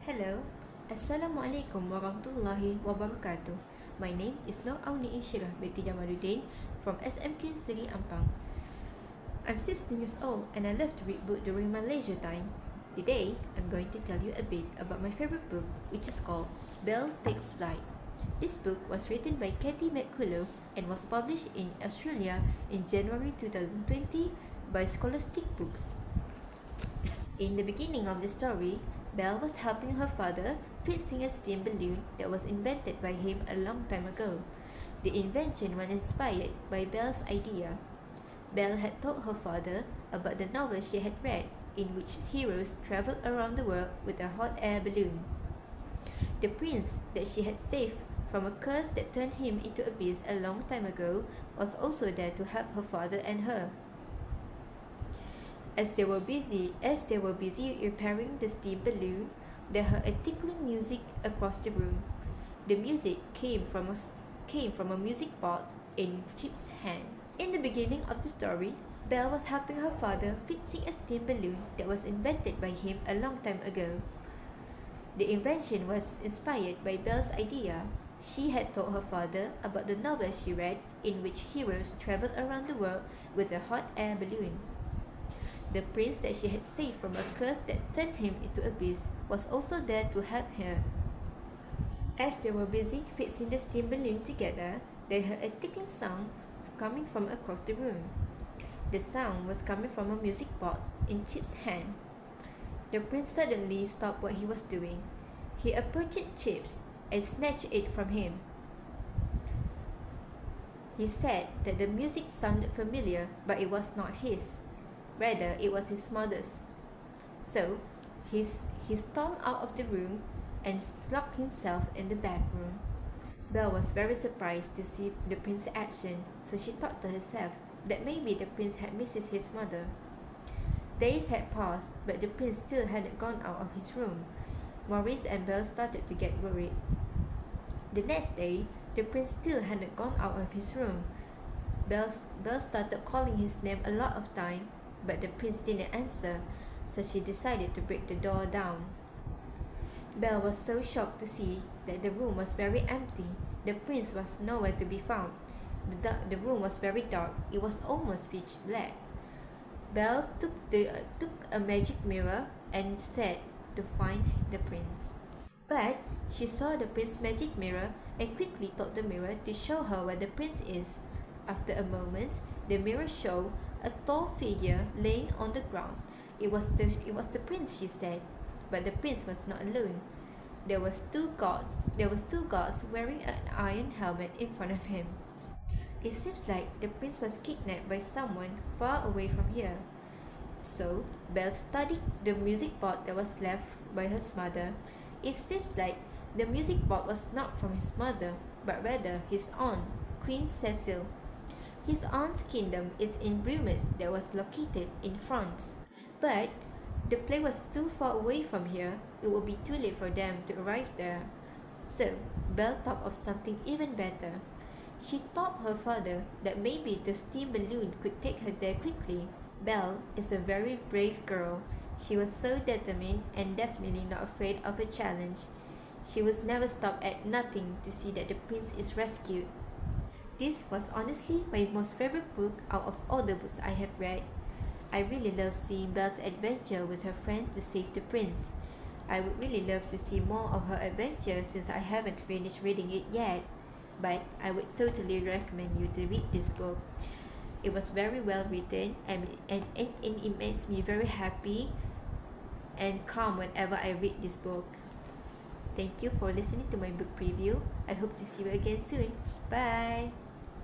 Hello, Assalamualaikum warahmatullahi wabarakatuh. My name is AUNI INSYIRAH binti JAMALUDDIN from SMK SERI AMPANG. I'm 16 years old and I love to read books during my leisure time. Today, I'm going to tell you a bit about my favorite book, which is called Belle Takes Flight. This book was written by Katie McCullough and was published in Australia in January 2020 by Scholastic Books. In the beginning of the story, Belle was helping her father fixing a steam balloon that was invented by him a long time ago. The invention was inspired by Belle's idea. Belle had told her father about the novel she had read, in which heroes traveled around the world with a hot air balloon. The prince that she had saved from a curse that turned him into a beast a long time ago was also there to help her father and her. As they were busy repairing the steam balloon, they heard a tinkling music across the room. The music came from a music box in Chip's hand. In the beginning of the story, Belle was helping her father fixing a steam balloon that was invented by him a long time ago. The invention was inspired by Belle's idea. She had told her father about the novel she read, in which heroes traveled around the world with a hot air balloon. The prince that she had saved from a curse that turned him into a beast was also there to help her. As they were busy fixing the steam balloon together, they heard a tickling sound coming from across the room. The sound was coming from a music box in Chip's hand. The prince suddenly stopped what he was doing. He approached Chips and snatched it from him. He said that the music sounded familiar, but it was not his. Rather, it was his mother's. So, he stormed out of the room and locked himself in the back room. Belle was very surprised to see the prince's action, so she thought to herself that maybe the prince had missed his mother. Days had passed, but the prince still hadn't gone out of his room. Maurice and Belle started to get worried. The next day, the prince still hadn't gone out of his room. Belle started calling his name a lot of times, but the prince didn't answer, so she decided to break the door down. Belle was so shocked to see that the room was very empty. The prince was nowhere to be found. The room was very dark. It was almost pitch black. Belle took a magic mirror and said to find the prince. But she saw the prince's magic mirror and quickly told the mirror to show her where the prince is. After a moment, the mirror showed a tall figure laying on the ground. It was the prince, she said, but the prince was not alone. There was two guards wearing an iron helmet in front of him. It seems like the prince was kidnapped by someone far away from here. So Belle studied the music box that was left by his mother. It seems like the music box was not from his mother, but rather his aunt, Queen Cecile. His aunt's kingdom is in Brumes that was located in France. But the place was too far away from here. It would be too late for them to arrive there. So Belle thought of something even better. She told her father that maybe the steam balloon could take her there quickly. Belle is a very brave girl. She was so determined and definitely not afraid of a challenge. She was never stopped at nothing to see that the prince is rescued. This was honestly my most favorite book out of all the books I have read. I really love seeing Belle's adventure with her friend to save the prince. I would really love to see more of her adventure since I haven't finished reading it yet. But I would totally recommend you to read this book. It was very well written and it makes me very happy and calm whenever I read this book. Thank you for listening to my book preview. I hope to see you again soon. Bye!